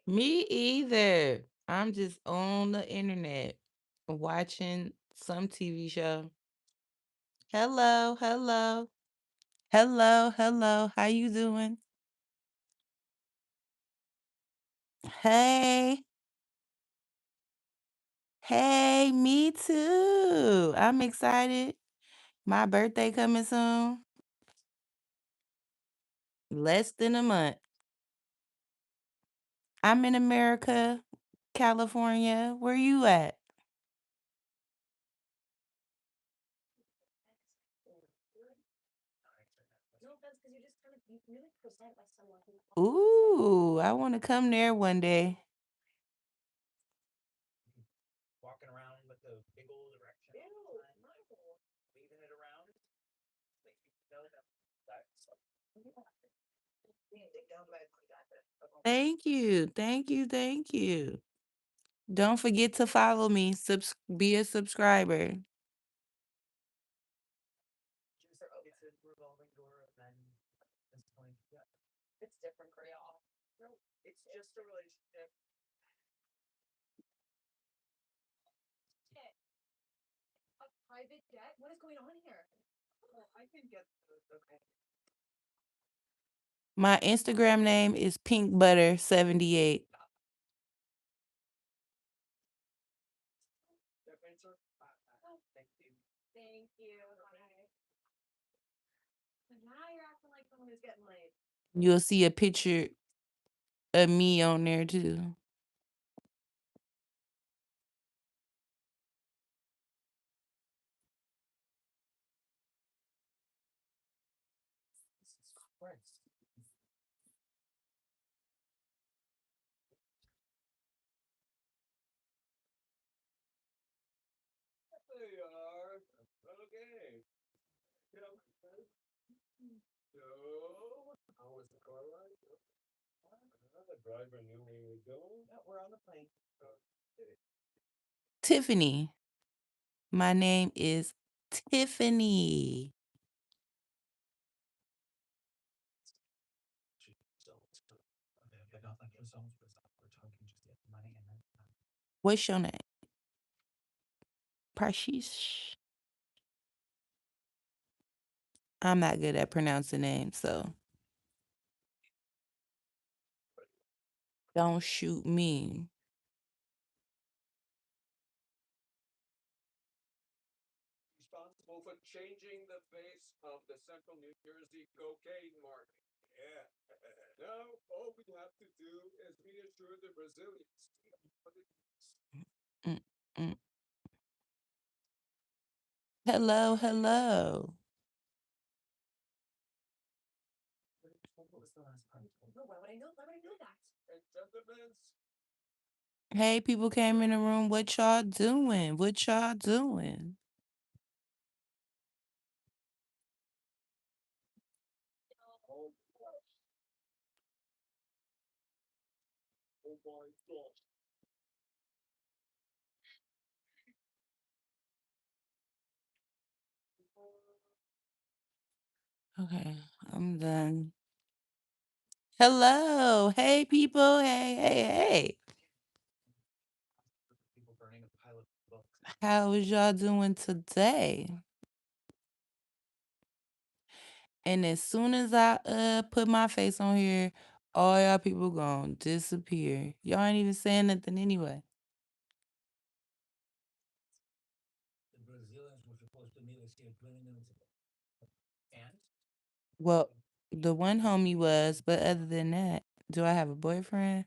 Me either. I'm just on the internet watching some TV show. Hello, hello. Hello, hello. How you doing? Hey. Hey, me too. I'm excited. My birthday coming soon. Less than a month. I'm in America, California. Where you at? Ooh, I want to come there one day. Thank you. Thank you. Thank you. Don't forget to follow me. Be a subscriber. My Instagram name is pinkbutter78. You'll see a picture of me on there too. Tiffany. My name is Tiffany. What's your name? Parshish. I'm not good at pronouncing names, so don't shoot me. Responsible for changing the face of the Central New Jersey cocaine market. Yeah. Now, all we have to do is reassure the Brazilians. Mm, mm. Hello, hello. And gentlemen, Hey, people came in the room. What y'all doing? What y'all doing? oh, oh my God. Okay, I'm done. Hello. Hey, people. Hey, hey, hey. How is y'all doing today? And as soon as I put my face on here, all y'all people gonna disappear. Y'all ain't even saying nothing anyway. Well, the one homie was, but other than that, do I have a boyfriend?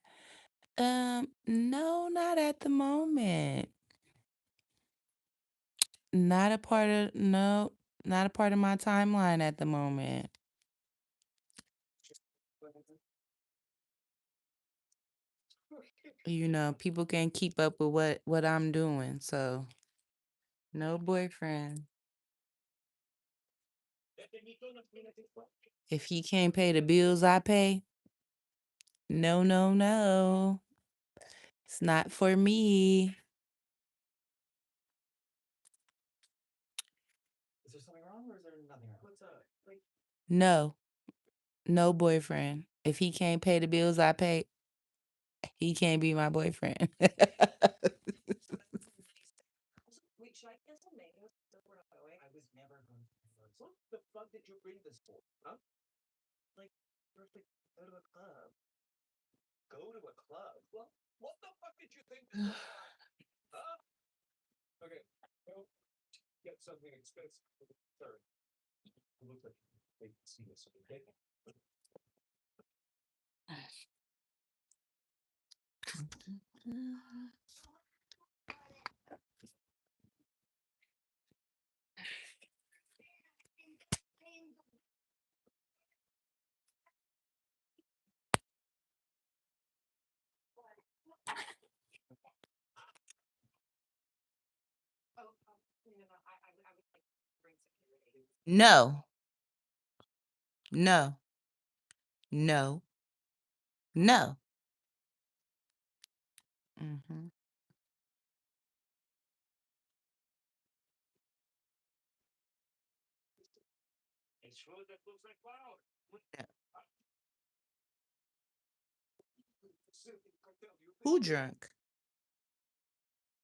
No, not at the moment. Not a part of no, not a part of my timeline at the moment. You know, people can't keep up with what I'm doing, so no boyfriend. If he can't pay the bills I pay, no, no, no. It's not for me. No, no boyfriend. If he can't pay the bills I pay, he can't be my boyfriend. What the fuck did you bring this for? Huh? Go to a club? What the fuck did you think this was? Huh? Okay, well, get something expensive. Sorry. You look like they can see this, okay? No, no, no, no. Hmm. It's food that looks like flour. Who drunk?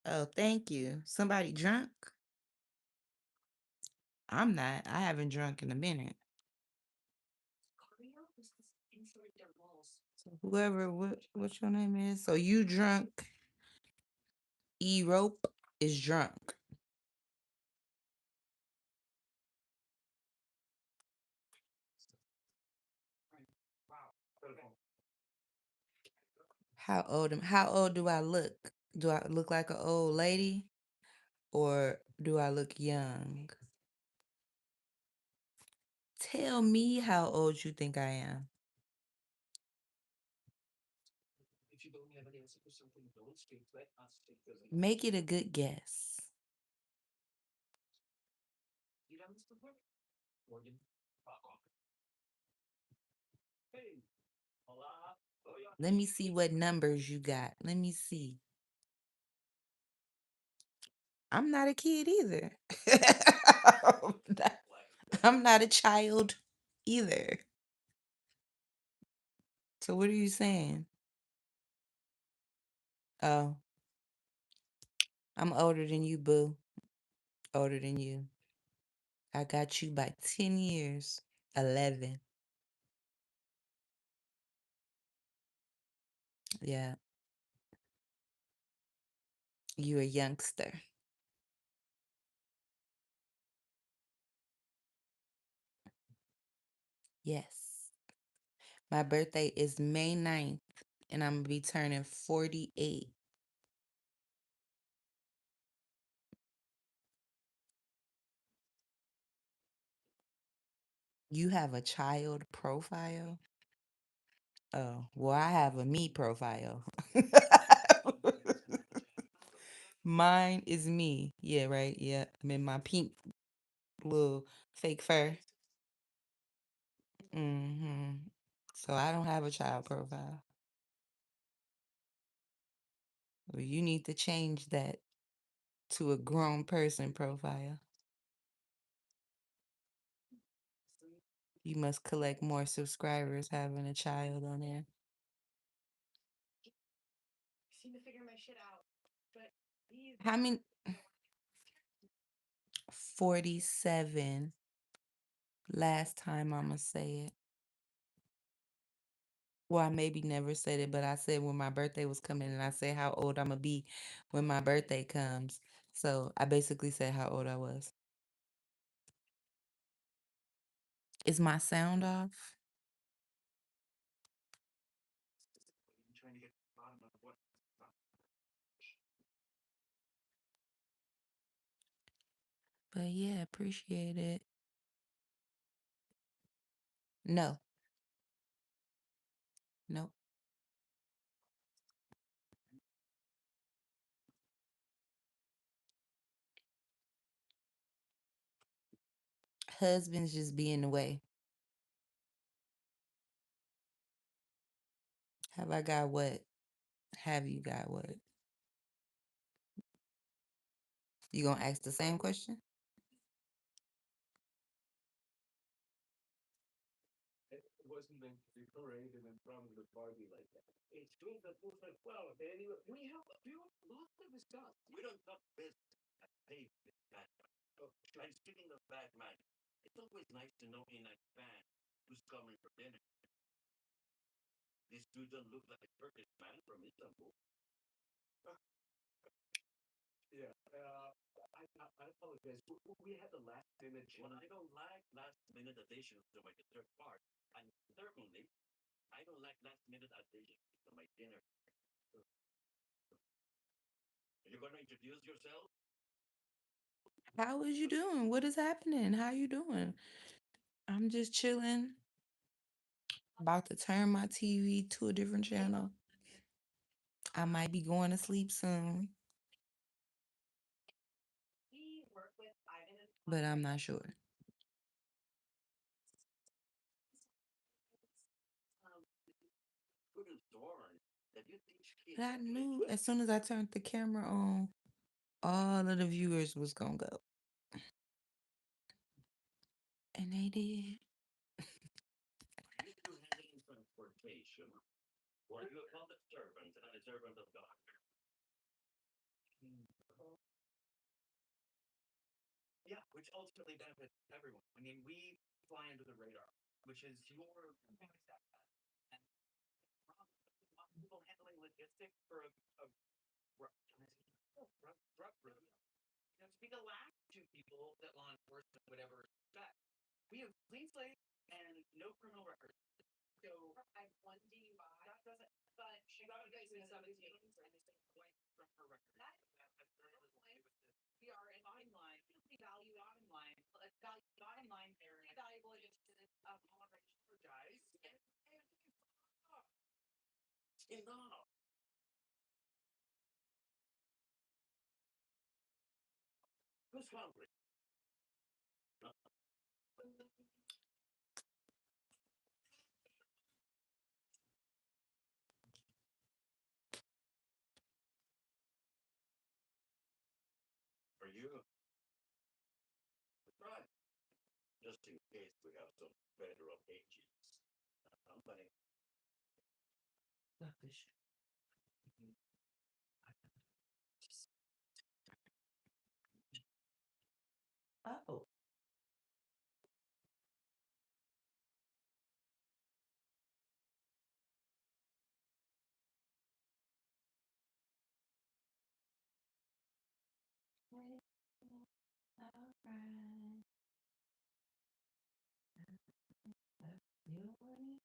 Oh, thank you. Somebody drunk? I'm not. I haven't drunk in a minute. So whoever, what your name is? So you drunk? E Rope is drunk. How old do I look? Do I look like an old lady or do I look young? Tell me how old you think I am. Make it a good guess. Let me see what numbers you got. Let me see. I'm not a kid either. I'm not, I'm not a child either. So what are you saying? Oh. I'm older than you, boo. Older than you. I got you by 10 years. 11. Yeah. You a youngster. Yes. My birthday is May 9th, and I'm going to be turning 48. You have a child profile? Oh, well, I have a me profile. Mine is me. Yeah, right. Yeah. I'm in my pink little fake fur. So I don't have a child profile. Well, you need to change that to a grown person profile. You must collect more subscribers having a child on there. How many? 47. Last time I'ma say it. Well, I maybe never said it, but I said when my birthday was coming and I said how old I'm gonna be when my birthday comes. So I basically said how old I was. Is my sound off? But yeah, appreciate it. No, no. Husbands just be in the way. Have I got what? Have you got what? You gonna ask the same question? It wasn't meant to be paraded in front of the party like that. It's true that was like, well, anyway, we have a few lots to discuss. We don't talk business. I pay this bad man. Oh, sure. And speaking of bad man, it's always nice to know in advance who's coming for dinner. This dude doesn't look like a Turkish man from Istanbul. Yeah, I apologize. We had the last minute. Well, I don't like last minute additions to my dessert part. And certainly, I don't like last minute additions to my dinner. You're gonna introduce yourself? How is you doing? What is happening? How you doing? I'm just chilling. About to turn my TV to a different channel. I might be going to sleep soon, but I'm not sure. Could have sworn that you teach kids. But I knew as soon as I turned the camera on, all of the viewers was gonna go. And they did. You do handling transportation. Or are you a public servant and a servant of God? Yeah, which ultimately benefits everyone. I mean, we fly under the radar, which is your and people handling logistics for a drug room. You know, to be the last two people that law enforcement would ever expect. We have clean slate and no criminal record. So I have one DUI. That doesn't. But she got a case in 17 and away from her record. That we are in bottom line. Value bottom line. Value bottom line. Valuable addition of home guys. Enough. Who's hungry? For you? Right. Just in case we have some federal agents. Company. Oh. Okay. All right. You honey?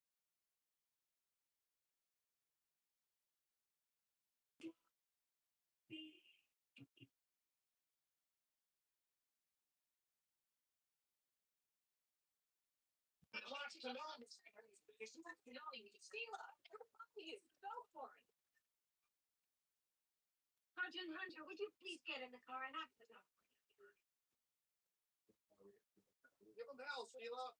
Sergeant Hunter, would you please get in the car and have the dog? Give him hell, Sheila.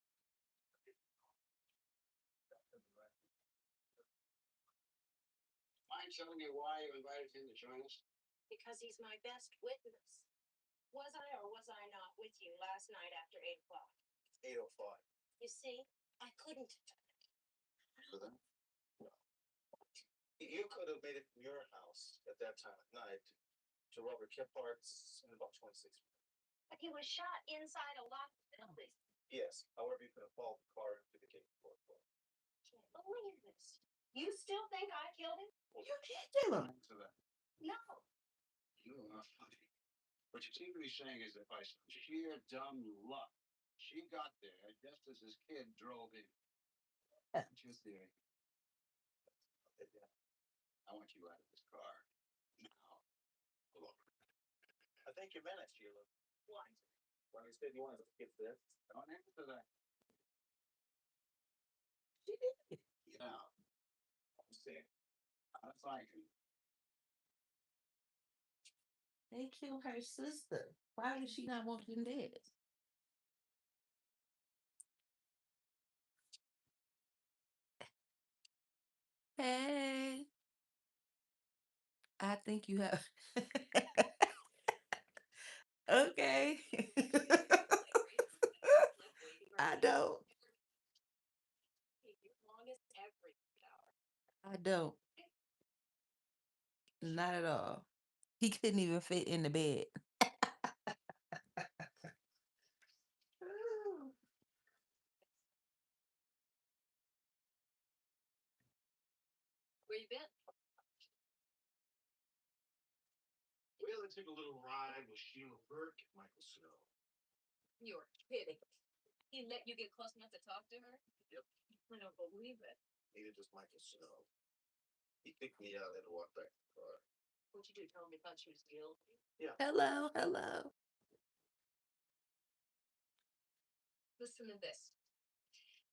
Mind telling me why you invited him to join us? Because he's my best witness. Was I or was I not with you last night after 8 o'clock? 8:05. You see, I couldn't have done it. For them? No. You could have made it from your house at that time of night to Robert Kiphardt's in about 26 minutes. But he was shot inside a locked building. Yes, however, you could have followed the car into the gate before it closed. Can't believe this. You still think I killed him? You did kill him. To that. No. You are funny. What you seem to be saying is that by some sheer dumb luck, she got there just as his kid drove in. Yeah. What's your theory? I want you out of this car. Now. Look. I think you meant it, Sheila. Why? When you said you wanted to get this. Don't answer that. She did. Yeah. I'm saying. I find you. They killed her sister. Why would she not want them dead? Hey, I think you have. Okay. I don't. I don't. Not at all. He couldn't even fit in the bed. Where you been? Well, I took a little ride with Sheila Burke and Michael Snow. You're kidding. He let you get close enough to talk to her? Yep. I don't believe it. Neither does Michael Snow. He picked me out and walked back to the car. What'd you do? Tell him you thought she was guilty? Yeah. Hello, hello. Listen to this.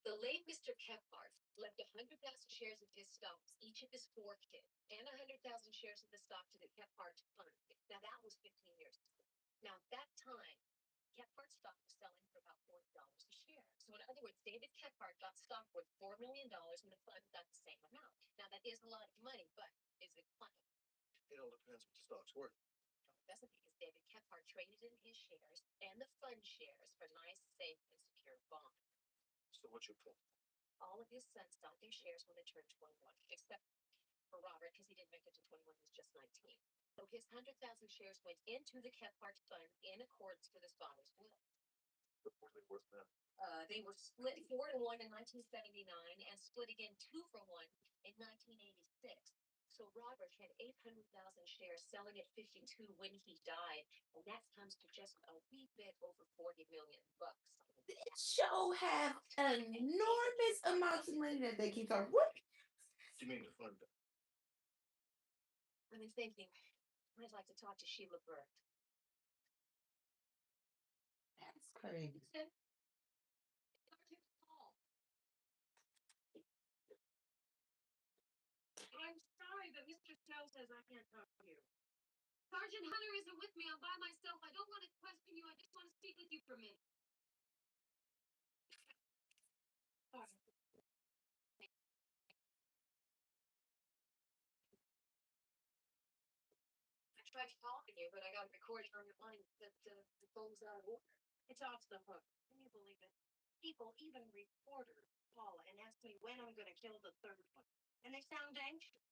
The late Mr. Kephart left 100,000 shares of his stocks, each of his 4 kids, and 100,000 shares of the stock to the Kephart Fund. Now, that was 15 years ago. Now, at that time, Kephart stock was selling for about $40 a share. So, in other words, David Kephart got stock worth $4 million and the fund got the same amount. Now, that is a lot of money, but is it funny? It all depends what the stock's worth. No, it doesn't, because David Kephart traded in his shares and the fund shares for nice, safe, and secure bonds. So what's your point? All of his sons got their shares when they turned 21, except for Robert, because he didn't make it to 21, he was just 19. So his 100,000 shares went into the Kephart Fund in accordance with his father's will. What were they worth then? They were split 4-1 in 1979 and split again 2-1 in 1986. So Robert had 800,000 shares selling at 52 when he died, and that comes to just a wee bit over 40 million bucks. This show have enormous amounts of money that they keep talking. What? You mean the fund? I've been thinking, I'd like to talk to Sheila Burke. That's crazy. Okay. I'm sorry, but Mr. Snow says I can't talk to you. Sergeant Hunter isn't with me. I'm by myself. I don't want to question you. I just want to speak with you for a minute. All right. I tried calling you, but I got a recording on your line that the phone's out of order. It's off the hook. Can you believe it? People, even reporters, call and ask me when I'm going to kill the third one. And they sound anxious.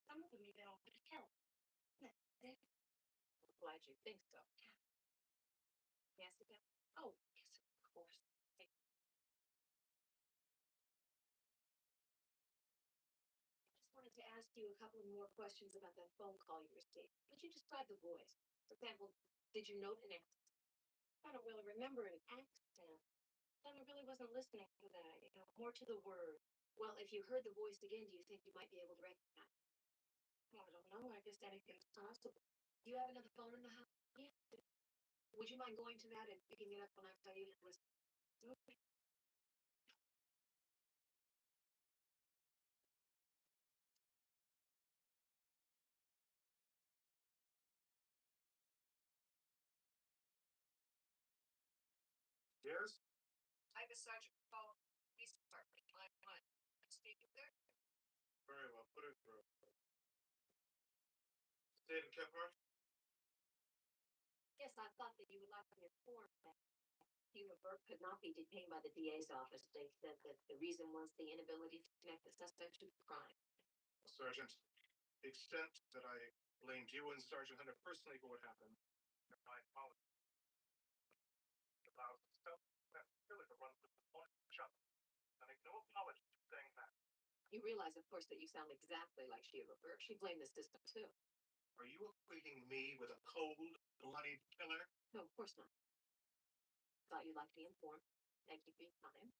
Some of them even offer to kill. I'm glad you think so. Jessica? Oh, yes, of course. I just wanted to ask you a couple of more questions about that phone call you received. Could you describe the voice? For example, did you note an accent? I don't really remember an accent. Then I really wasn't listening to that, more to the word. Well, if you heard the voice again, do you think you might be able to recognize it? Well, I don't know. I guess anything's possible. Do you have another phone in the house? Yeah. Would you mind going to that and picking it up when I tell you to listen? Okay. Yes? Hi, Miss Sergeant Paul. Police Department. Line 1. Speaking there? Very well, put it through. David Kepler? Yes, I thought that you would like to inform that Hugh Burke could not be detained by the DA's office. They said that the reason was the inability to connect the suspect to the crime. Sergeant, the extent that I blamed you and Sergeant Hunter personally for what happened, I apologize. About stuff that really to run with the point shop. I make no apology for saying that. You realize, of course, that you sound exactly like Sheila Burke. She blamed the system, too. Are you equating me with a cold-blooded killer? No, of course not. Thought you'd like to be informed. Thank you for your time.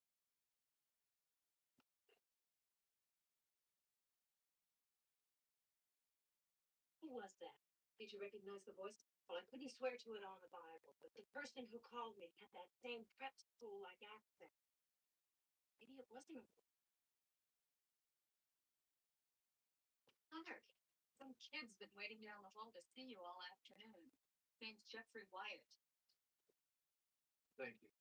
Who was that? Did you recognize the voice? Well, I couldn't swear to it on the Bible, but the person who called me had that same prep school-like accent. Maybe it wasn't. Hunter, some kid's been waiting down the hall to see you all afternoon. Name's Jeffrey Wyatt. Thank you.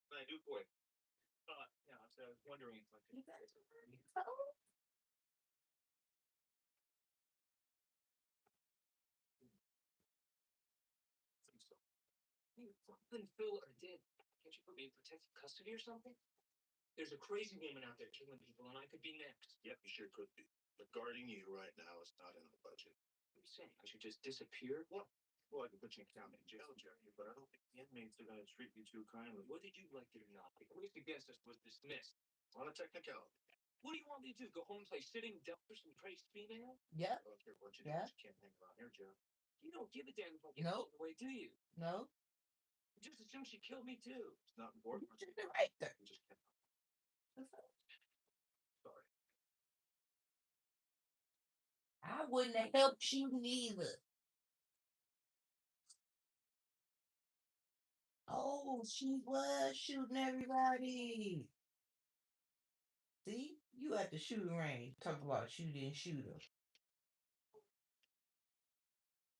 What can I do for you? Yeah, so I was wondering if I could. You guys are very cold. Think so. Hey, something Phil or did. Can't you put me in protective custody or something? There's a crazy woman out there killing people, and I could be next. Yep, you sure could be. But guarding you right now is not in the budget. What are you saying? I should just disappear? What? Well, I could put you in county jail, Jerry, but I don't think the inmates are going to treat you too kindly. Whether you like it or not, the case against us was dismissed. On a technicality. What do you want me to do? Go home and play sitting duck for some crazed female? Yep. I don't care what you do, Yeah. but you can't hang around here, Jerry. You don't give a damn if I get Nope. called away, do you? No. You just assume she killed me too. It's not important. You should be right there. You just can't. Sorry. I wouldn't have helped you neither. Oh, she was shooting everybody. See, you at the shooting range. Talk about you didn't shoot her.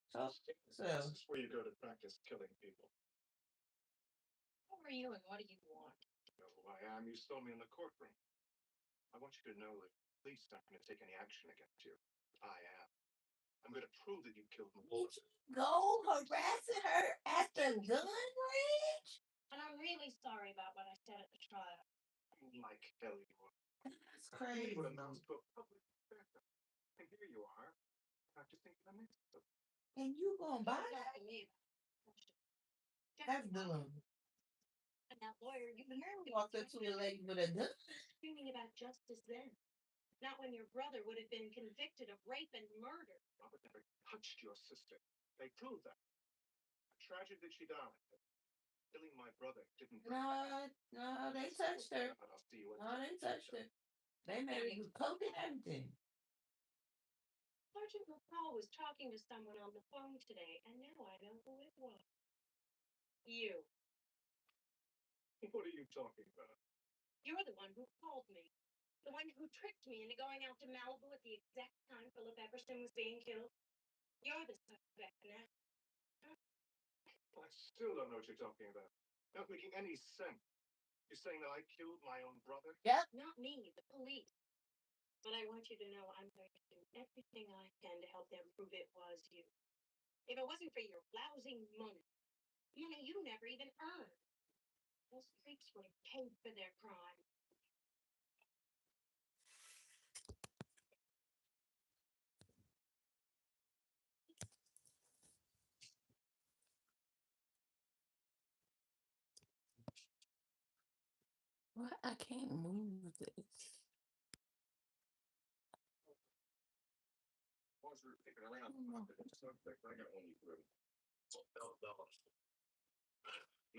So, This is where you go to practice killing people. Who are you and what do you want? You know who I am. You saw me in the courtroom. I want you to know that the police aren't going to take any action against you. I am. I'm going to prove that you killed did Melissa. you go harassing her at the gun range? And I'm really sorry about what I said at the trial. Like hell you are. That's crazy. What amounts to a public backup. And here you are, practicing for the next. And you gonna buy Don't that? talk to me. That's dumb. And that lawyer, you Walked up to a lady with a gun. screaming about justice then. Not when your brother would have been convicted of rape and murder. Robert never touched your sister. They proved that. Tragic that she died. Killing my brother didn't. No, they touched her. I'll see you. No, they touched her. They made her do coke and everything. Sergeant McCall was talking to someone on the phone today, and now I know who it was. You. What are you talking about? You're the one who called me. The one who tricked me into going out to Malibu at the exact time Philip Epperson was being killed. You're the suspect now. I still don't know what you're talking about. Not making any sense. You're saying that I killed my own brother? Yep. Not me, the police. But I want you to know I'm going to do everything I can to help them prove it was you. If it wasn't for your lousy money you never even earned, those creeps would have paid for their crime. Why I can't move this? Once we were picking around, Oh. I got one you through.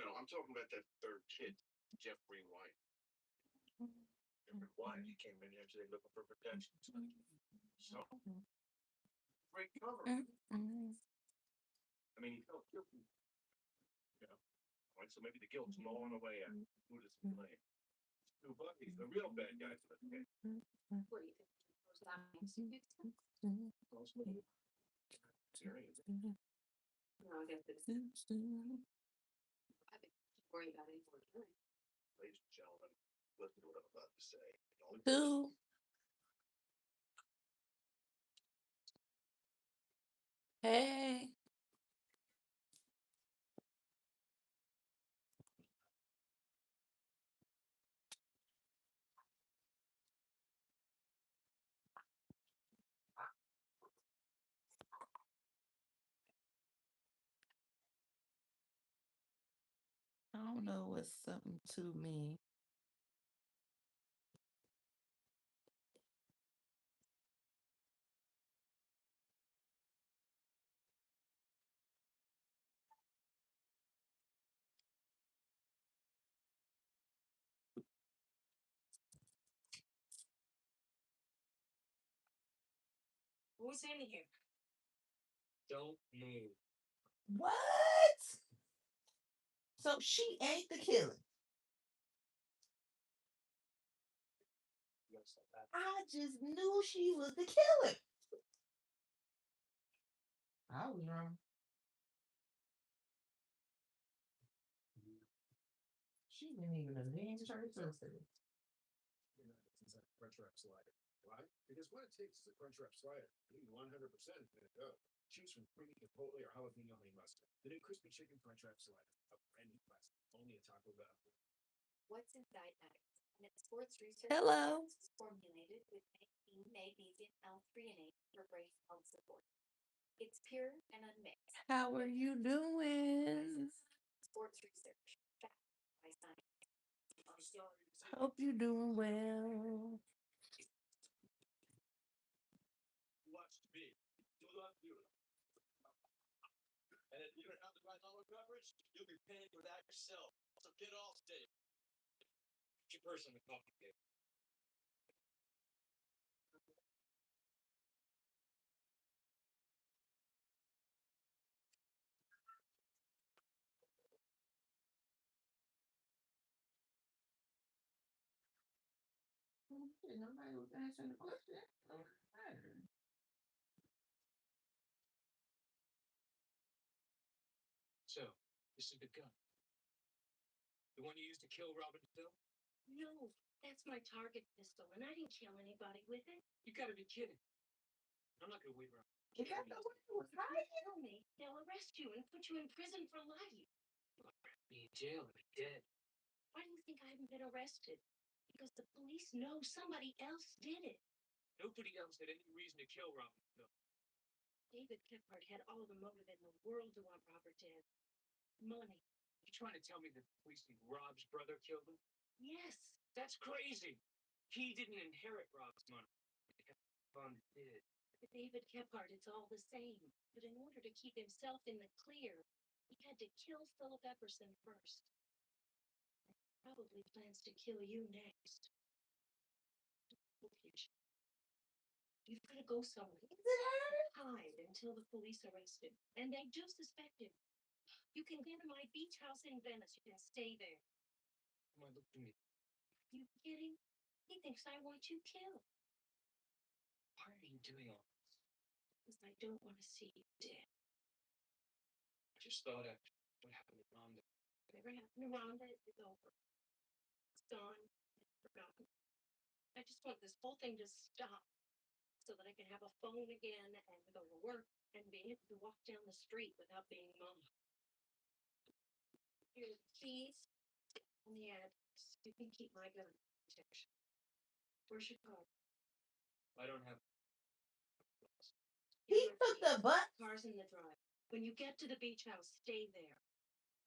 No, I'm talking about that third kid, Jeffrey White. Jeffrey White, he came in here today looking for protection. So, great cover. Mm-mm. I mean, he felt guilty. Yeah. Right, so maybe the guilt's gnawing away at him. Who does he blame? Stu Bucky's the real bad guy for the kid. What do you think? Was that executes him? Serious. No, I guess it's. I think you should worry about it for killing. Ladies and gentlemen, listen to what I'm about to say. Who? Hey. I don't know what's something to me. Who's in here? Don't move. What? So she ain't the killer. Yes, that. I just knew she was the killer. I was wrong. She didn't even avenge her sister. It's a Crunchwrap slider. Why? Because what it takes is a Crunchwrap slider. You need 100% in a dough. Choose from creamy chipotle or jalapeno honey mustard. The new crispy chicken Crunchwrap slider. A brand new classic. Only at Taco Bell. What's inside nuggets? And its sports research Hello. is formulated with magnesium L-threonate for brain health support. It's pure and unmixed. How are you doing? Sports research backed by science. I'm sorry to say. Hope you're doing well. Watch me. Do not do it. And if you don't have the right dollar coverage, you'll be paying for that yourself. So get off stage. Your person with coffee game. Nobody was answering the question. So, this is the gun. The one you used to kill Robin Hill? No, that's my target pistol, and I didn't kill anybody with it. You gotta be kidding. I'm not gonna wait around. Is that the one who was If you hiding? kill me, they'll arrest you and put you in prison for life. Be in jail and be dead. Why do you think I haven't been arrested? Because the police know somebody else did it. Nobody else had any reason to kill Robin Hill. David Kephart had all the motive in the world to want Robert dead. Money. You trying to tell me that the police think Rob's brother killed him? Yes. That's crazy. He didn't inherit Rob's money. Fun did. To David Kephart, it's all the same. But in order to keep himself in the clear, he had to kill Philip Epperson first. Probably plans to kill you next. You've got to go somewhere. Is it her? Hide until the police arrest him. And they do suspect him. You can go to my beach house in Venice. You can stay there. Come on, look to me. You kidding? He thinks I want you killed. Why are you doing all this? Because I don't want to see you dead. I just thought after what happened to Rhonda. Whatever happened to Rhonda is over. It's gone. It's forgotten. I just want this whole thing to stop so that I can have a phone again and go to work and be able to walk down the street without being mobbed. Here's the keys and the address. You can keep my gun protection. Where's your car? I don't have. He took the bus. Car's in the drive. When you get to the beach house, stay there.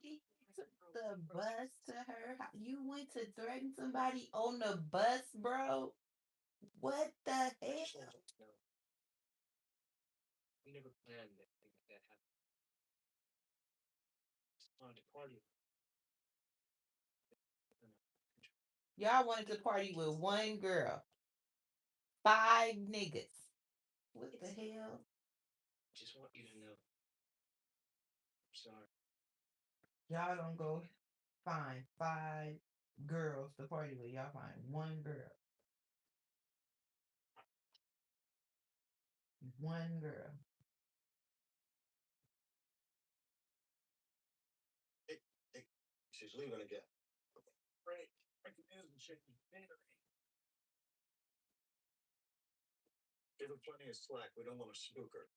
He took the bus to her house. You went to threaten somebody on the bus, bro? What the hell? No. We never planned anything like that happen. Just wanted to party. Y'all wanted to party with one girl. 5 niggas. What the hell? Just want you to know. I'm sorry. Y'all don't go find 5 girls to party with. Y'all find one girl. One girl. She's leaving again. Right. Breaking news and shit. Give her plenty of slack. We don't want to spook her.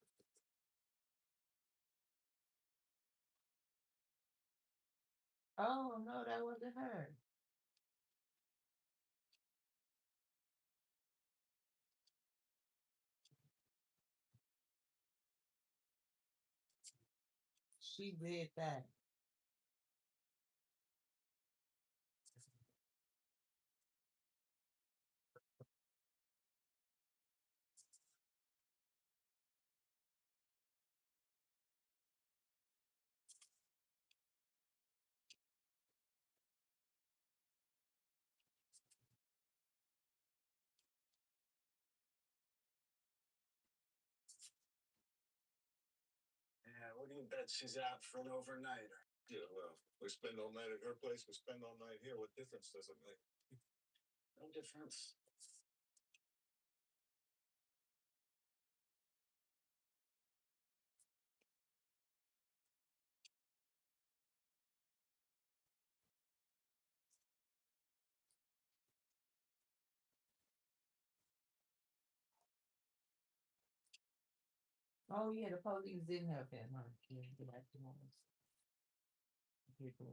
Oh no, that wasn't her. She did that. Yeah, what do you bet she's out for an overnighter? Yeah, well, we spend all night at her place, we spend all night here. What difference does it make? No difference. Oh yeah, the police didn't help him, huh? Yeah, they like the ones. People,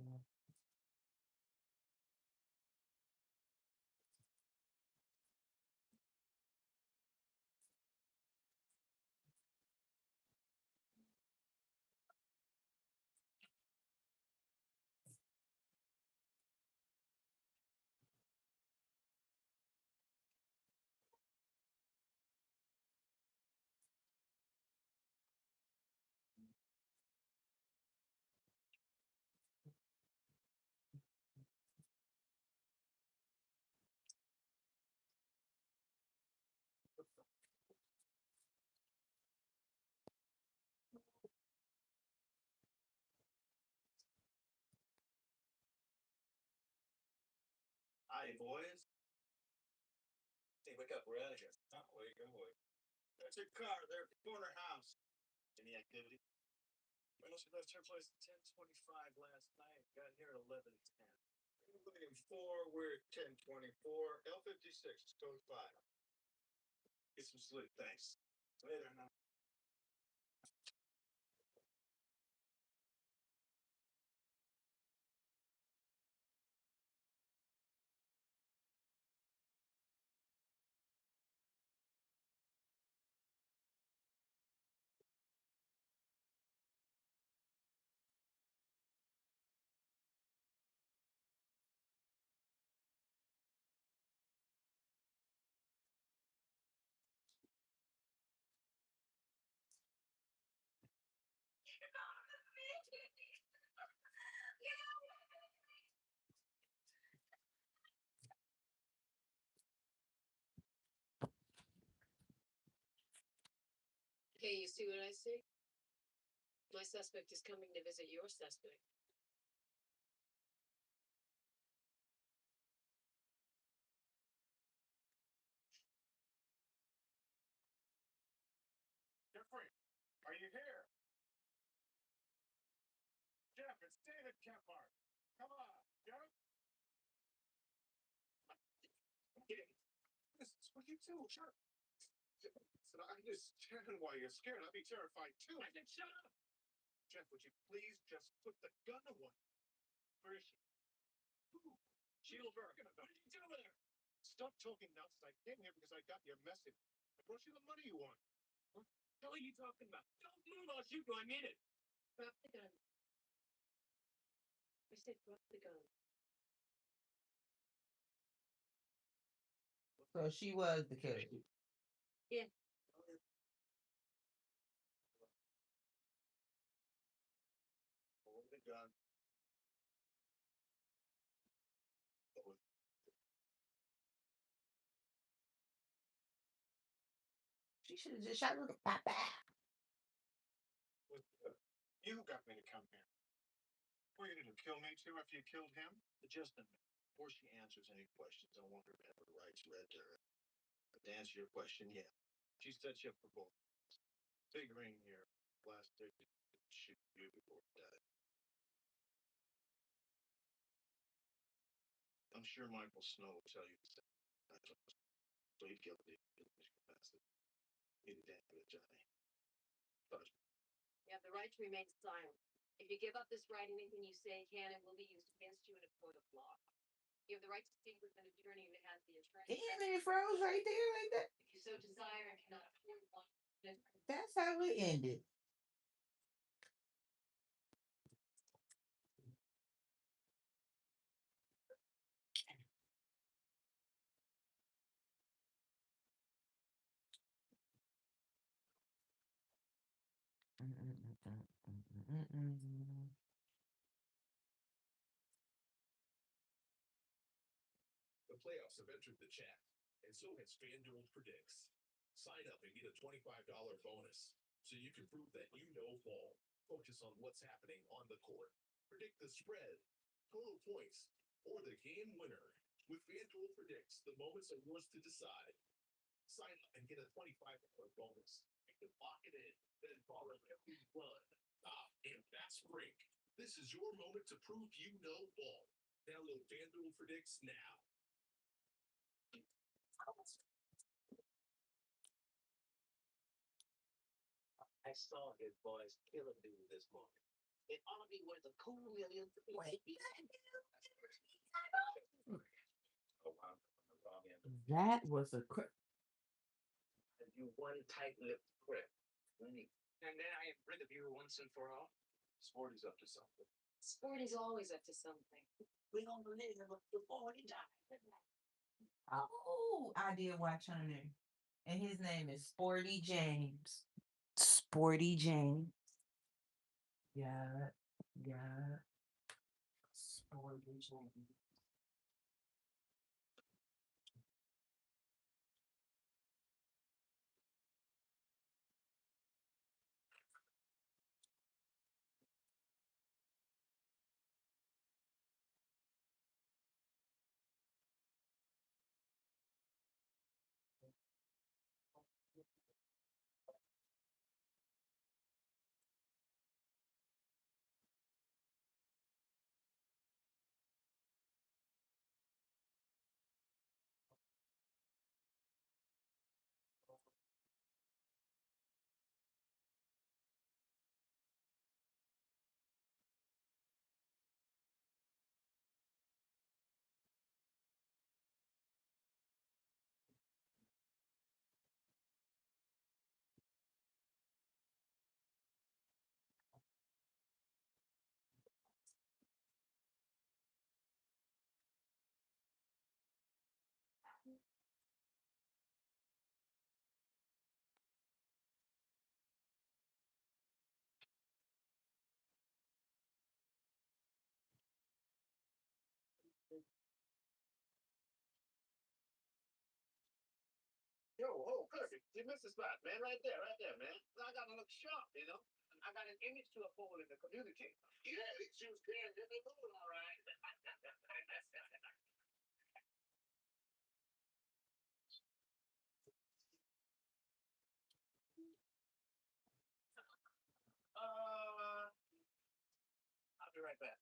Hi, boys. Hey, wake up. We're out of here. Not wake up, wake. That's your car there at the corner house. Any activity? Well, she left her place at 10:25 last night. Got here at 11:10. William 4, we're at 10:24. L56, code 5. Get some sleep, thanks. Later, now. Hey, you see what I see? My suspect is coming to visit your suspect. Jeffrey, are you here? Jeff, it's David Kemphart. Come on, Jeff. This is what you do, sure. I understand why you're scared. I'd be terrified too. I said, shut up. Jeff, would you please just put the gun away? Where is she? Who? Shielberg. What did you do with her? Stop talking nonsense. I came here because I got your message. I brought you the money you want. What the hell are you talking about? Don't move, I'll shoot you. I mean it. Drop the gun. said drop the gun. So she was the killer. Yeah. Hold the gun. She should have just shot her. Pop, pop. You got me to come here. What are you gonna do? Kill me too after you killed him? Just a minute. Before she answers any questions, I want her to have her rights read to her. But to answer your question, yeah. She set you up for both. Big ring here. Last day to shoot you before he died. I'm sure Michael Snow will tell you the same. So he'd kill the capacity. He'd damn it, Johnny. Trust me. You have the right to remain silent. If you give up this right, anything you say can and will be used against you in a court of law. You have the right to speak with an attorney who has the attorney. Damn, and it froze right there like that. If you so desire and cannot afford one, then That's how it ended. The playoffs have entered the chat, and so has FanDuel Predicts. Sign up and get a $25 bonus so you can prove that you know ball. Focus on what's happening on the court. Predict the spread, total points, or the game winner. With FanDuel Predicts, the moments are yours to decide. Sign up and get a $25 bonus. You can lock it in, then follow every run, stop, and fast break. This is your moment to prove you know ball. Download FanDuel Predicts now. I saw his boys kill a dude this morning. It ought to be worth a cool million. Wait. Oh, wow. Wrong end. That was a And you one tight-lipped prick. And then I am rid of you once and for all. Sporty's up to something. Sporty's always up to something. We're gonna live before he dies. Oh, I did watch on there. And his name is Sporty James. Sporty James. Yeah. Yeah. Sporty James. Yo, oh, perfect. You missed the spot, man. Right there, man. I gotta look sharp, you know. I got an image to uphold in the community. Yeah, these shoes can get me moving, all right. I'll be right back.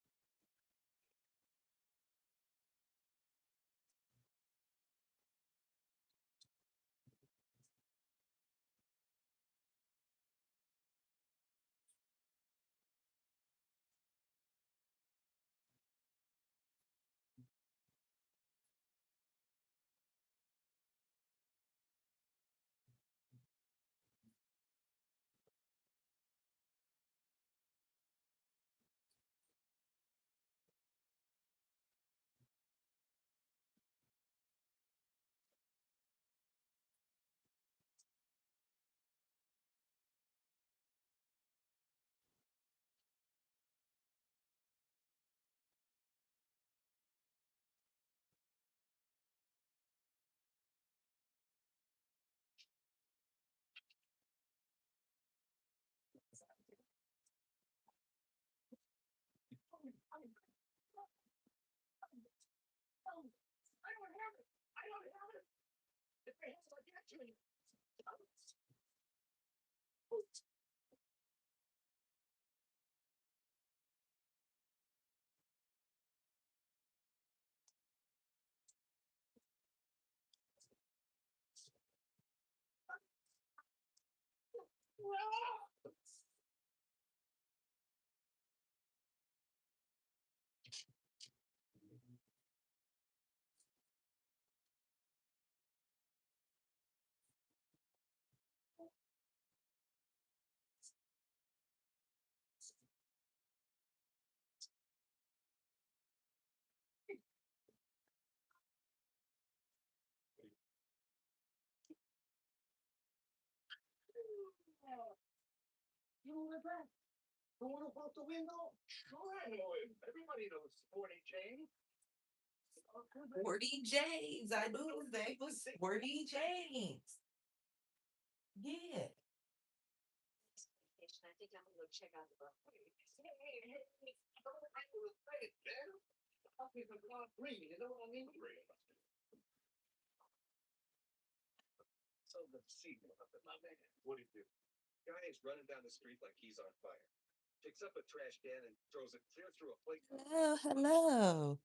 You know that? The one about the window? Sure, I know him. Everybody knows Sporty James. 40 James. I knew his name was 40 James. Yeah. Vacation. I think I'm gonna go check out the book. Green, you know what I mean? So good to see you, my man. What do you do? Guy is running down the street like he's on fire. Picks up a trash can and throws it clear through a plate. Hello, hello.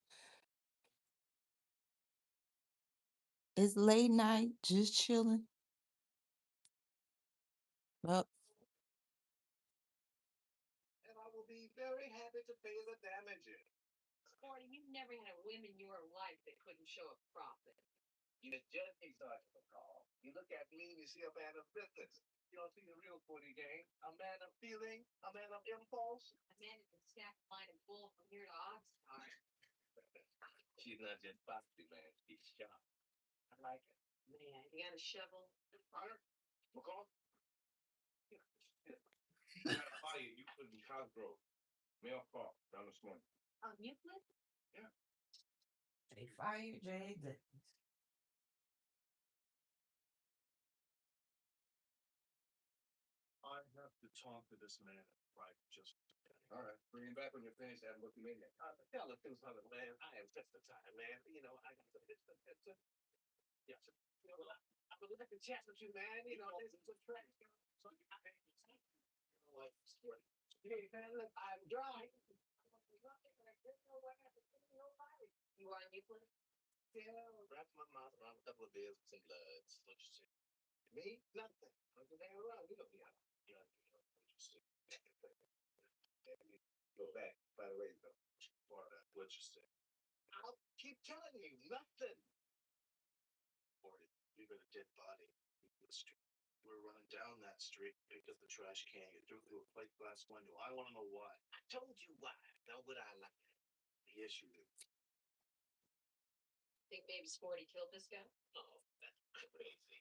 It's late night, just chilling. Well, And I will be very happy to pay the damages. Sporty, you've never had a whim in your life that couldn't show a profit. You just exhausted the call. You look at me and you see a man of business. You don't see the real 40 game. A man of feeling, a man of impulse. A man who can stack a line and bull from here to Oxnard. She's not just boxy, man. She's sharp. I like it. Man, you got a shovel? Hunter, McCall. I got a body you put in Cosgrove. Mail call down this morning. Euclid? they fired Jay Dickens. I have to talk to this man right just. All right, bring him back when you're finished. Have him look at me. Tell the 200, man. I have just the time, man. You know, I got the yes. You know, I would like to chat with you, man. You know, this is a track. So like, hey, man, look, I'm dry. You on Euclid? Yeah, wrap my mouth around a couple of beers with some bloods. What you say? Me? Nothing. I'm just hanging around. You know me. You know what you say. Go back, by the way, though. Part of what you say. I'll keep telling you, nothing. Or you got a dead body in the street. We're running down that street because the trash can get through a plate glass window. I want to know why. I told you why. Now would I like it? Yes, you do. Think maybe Sporty killed this guy? Oh, that's crazy.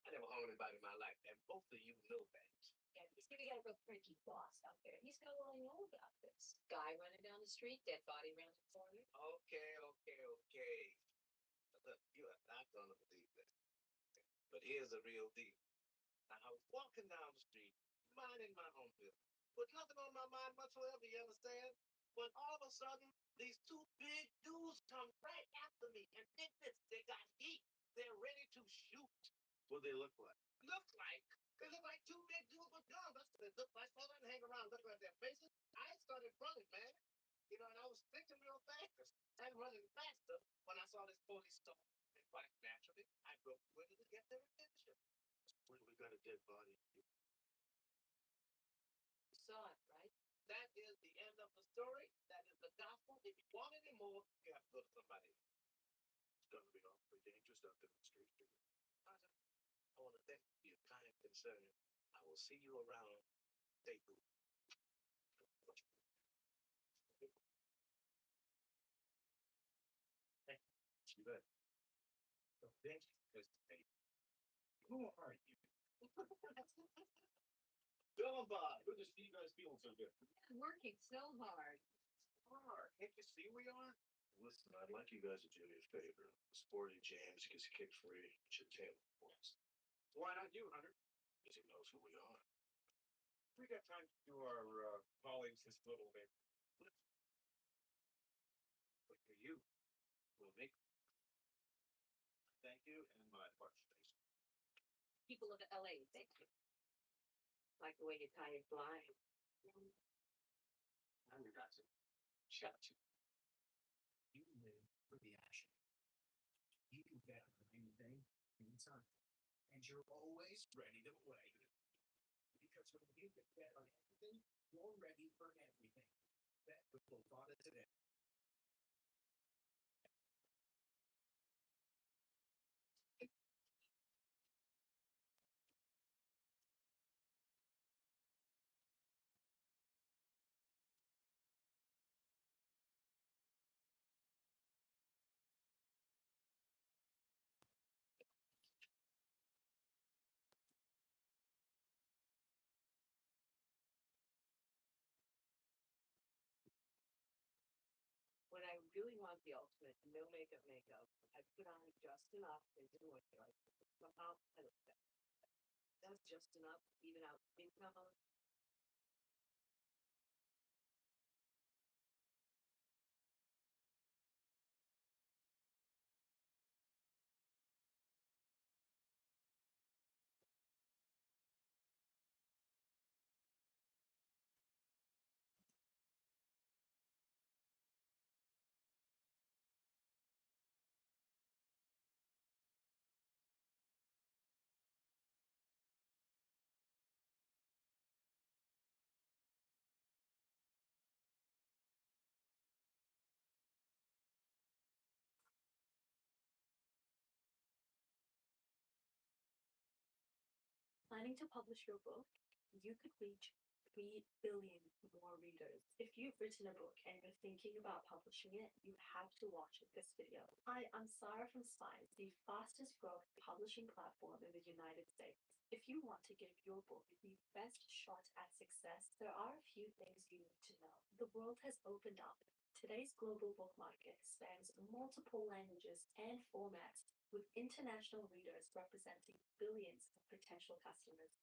I never hung anybody in my life, and both of you know that. Yeah, he's gonna get a real freaky boss out there. He's gonna want to know about this. Guy running down the street, dead body around the corner. Okay. Look, you are not gonna believe this. But here's the real deal. Now, I was walking down the street, minding my own business, with nothing on my mind whatsoever, you understand? When all of a sudden, these two big dudes come right after me, and big fists, they got heat. They're ready to shoot. What they look like? They look like two big dudes with guns. That's what they look like. So I didn't hang around looking at their faces. I started running, man. You know, and I was thinking real fast and running faster when I saw this police stop. And quite naturally, I broke the window to get their attention. When we got a dead body. You saw it, right? That is the end of the story. That is the gospel. If you want any more, you have to go to somebody else. It's gonna be awfully dangerous out there on the street. I want to thank you for your kind concern. I will see you around. Stay cool. Thank you. You bet. So thank you for this. Who are you? Bill and Bob. Good to see you guys feeling so good. I'm working so hard. Can't you see we are? Listen, I'd like you guys to do me a favor. Sporty James gets kicked free. Should tail for us. Why not you, Hunter? Because he knows who we are. We got time to do our colleagues this little bit. But for you, will make. Thank you, and my apologies. People of LA, thank you. Like the way you tie your blind. I'm your guys. Shut you. You live for the action. You can bet on anything, anytime. And you're always ready to play. Because So when you can bet on everything, you're ready for everything. Bet with Bovada today. When I really want the ultimate no makeup, I put on just enough and do moisturizer. Somehow I look better. That's just enough, even out skin tone. Planning to publish your book? You could reach 3 billion more readers. If you've written a book and you're thinking about publishing it, you have to watch this video. Hi, I'm Sarah from Spines, the fastest growing publishing platform in the United States. If you want to give your book the best shot at success, there are a few things you need to know. The world has opened up. Today's global book market spans multiple languages and formats, with international readers representing billions of potential customers.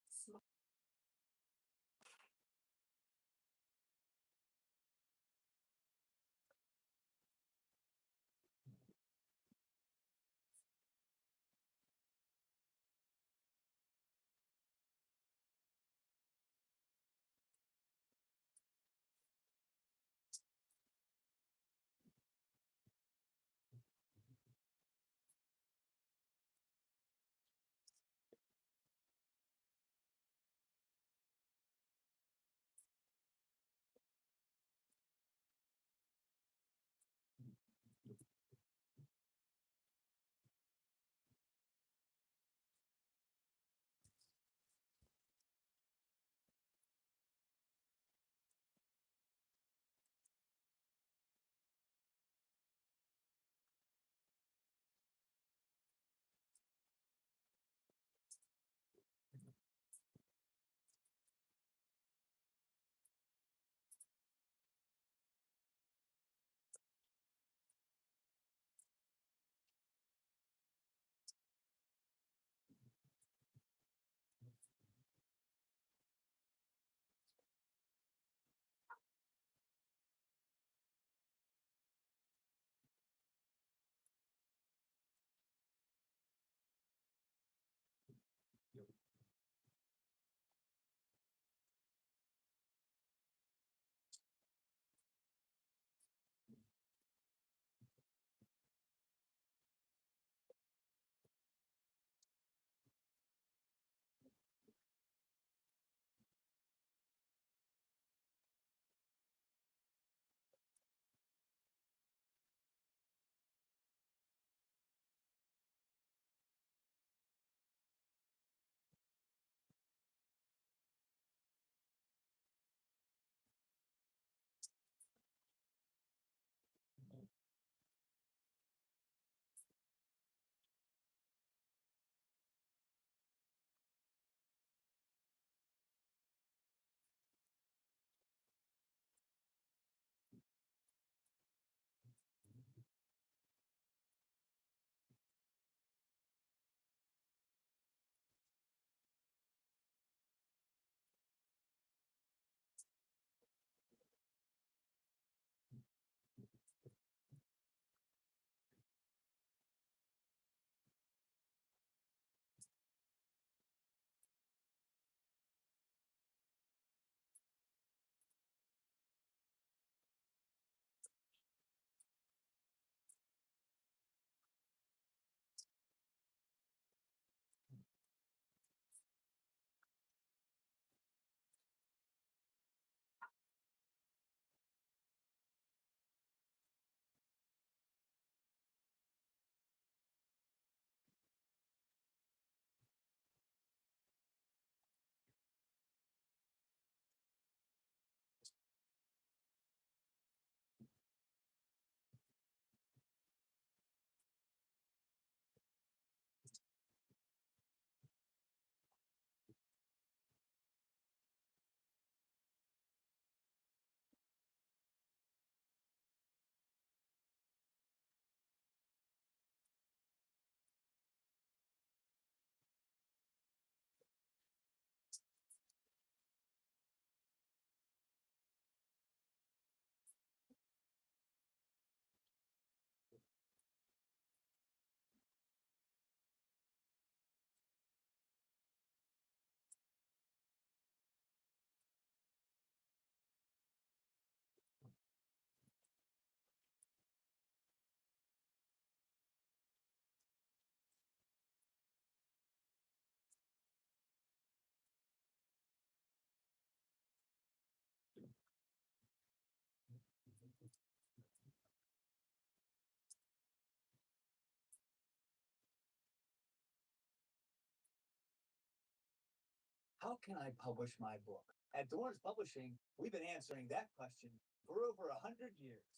How can I publish my book? At Dorrance Publishing, we've been answering that question for over 100 years.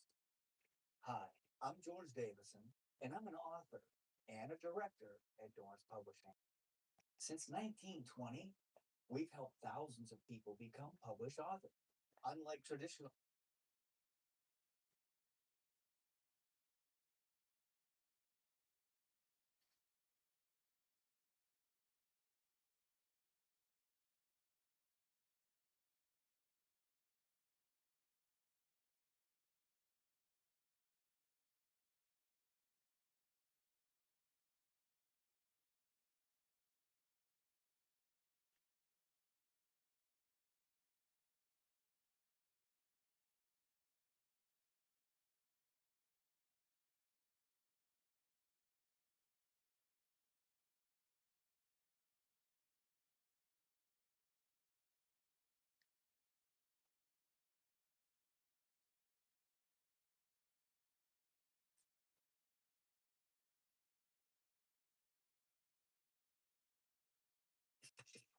Hi, I'm George Davison, and I'm an author and a director at Dorrance Publishing. Since 1920, we've helped thousands of people become published authors. Unlike traditional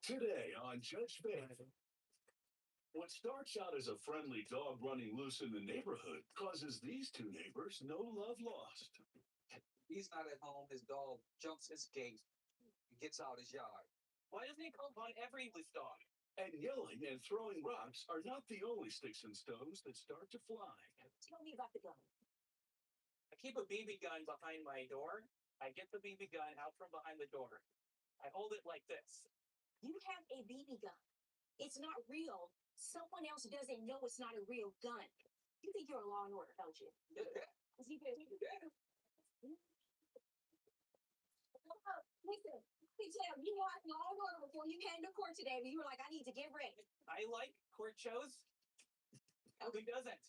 Today on Judge Faith. What starts out as a friendly dog running loose in the neighborhood causes these two neighbors no love lost. He's not at home. His dog jumps his gate and gets out his yard. Why doesn't he come on every English dog? And yelling and throwing rocks are not the only sticks and stones that start to fly. Tell me about the gun. I keep a BB gun behind my door. I get the BB gun out from behind the door. I hold it like this. You have a BB gun. It's not real. Someone else doesn't know it's not a real gun. You think you're a law and order, don't you? Yeah. Listen, Tim, you watched Law and Order before you came to court today, but you were like, I need to get ready. I like court shows. Who doesn't?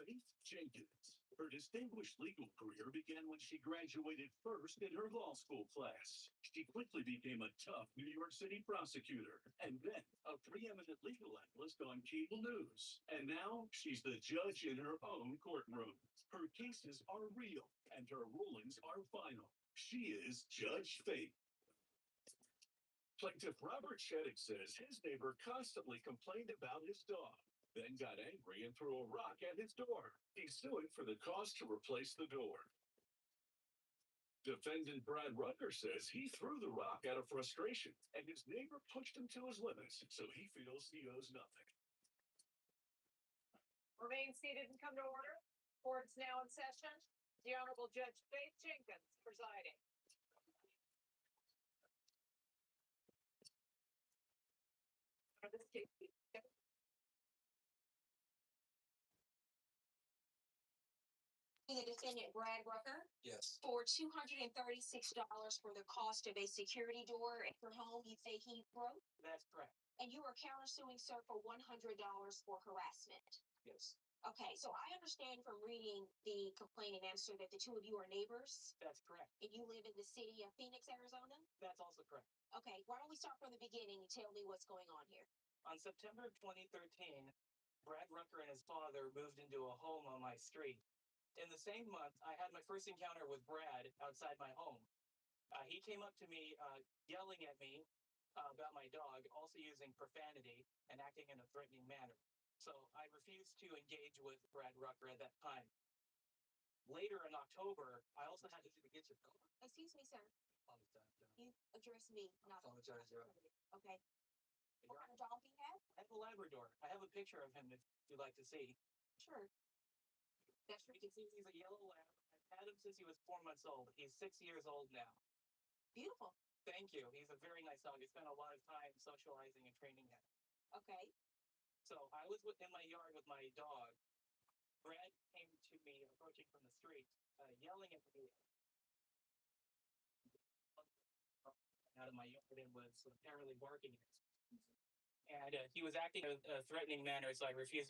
Faith Jenkins. Her distinguished legal career began when she graduated first in her law school class. She quickly became a tough New York City prosecutor and then a preeminent legal analyst on cable news. And now she's the judge in her own courtroom. Her cases are real and her rulings are final. She is Judge Faith. Plaintiff Robert Sheddick says his neighbor constantly complained about his dog, then got angry and threw a rock at his door. He's suing for the cost to replace the door. Defendant Brad Rucker says he threw the rock out of frustration and his neighbor pushed him to his limits, so he feels he owes nothing. Remain seated and come to order. Court is now in session. The Honorable Judge Faith Jenkins presiding. For this case, The defendant, Brad Rucker, Yes. for $236 for the cost of a security door at your home you say he broke. That's correct. And you are countersuing, sir, for $100 for harassment. Yes. Okay, so I understand from reading the complaint and answer that the two of you are neighbors That's correct. and you live in the city of Phoenix, Arizona? That's also correct. Okay, why don't we start from the beginning and tell me what's going on here? On September of 2013, Brad Rucker and his father moved into a home on my street. In the same month, I had my first encounter with Brad outside my home. He came up to me, yelling at me about my dog, also using profanity and acting in a threatening manner. So I refused to engage with Brad Rucker at that time. Later in October, I also had to get your dog. Excuse me, sir. Apologize, You address me, not. Apologize, Your Honor. Okay. What kind of dog do you have? I have a Labrador. I have a picture of him if you'd like to see. Sure. That's You can see he's a yellow lab. I've had him since he was 4 months old. He's 6 years old now. beautiful. Thank you. He's a very nice dog. I spent a lot of time socializing and training him. Okay. So I was in my yard with my dog. Brad came to me, approaching from the street, yelling at me. Out of my yard and was apparently barking at me. And he was acting in a threatening manner, so I refused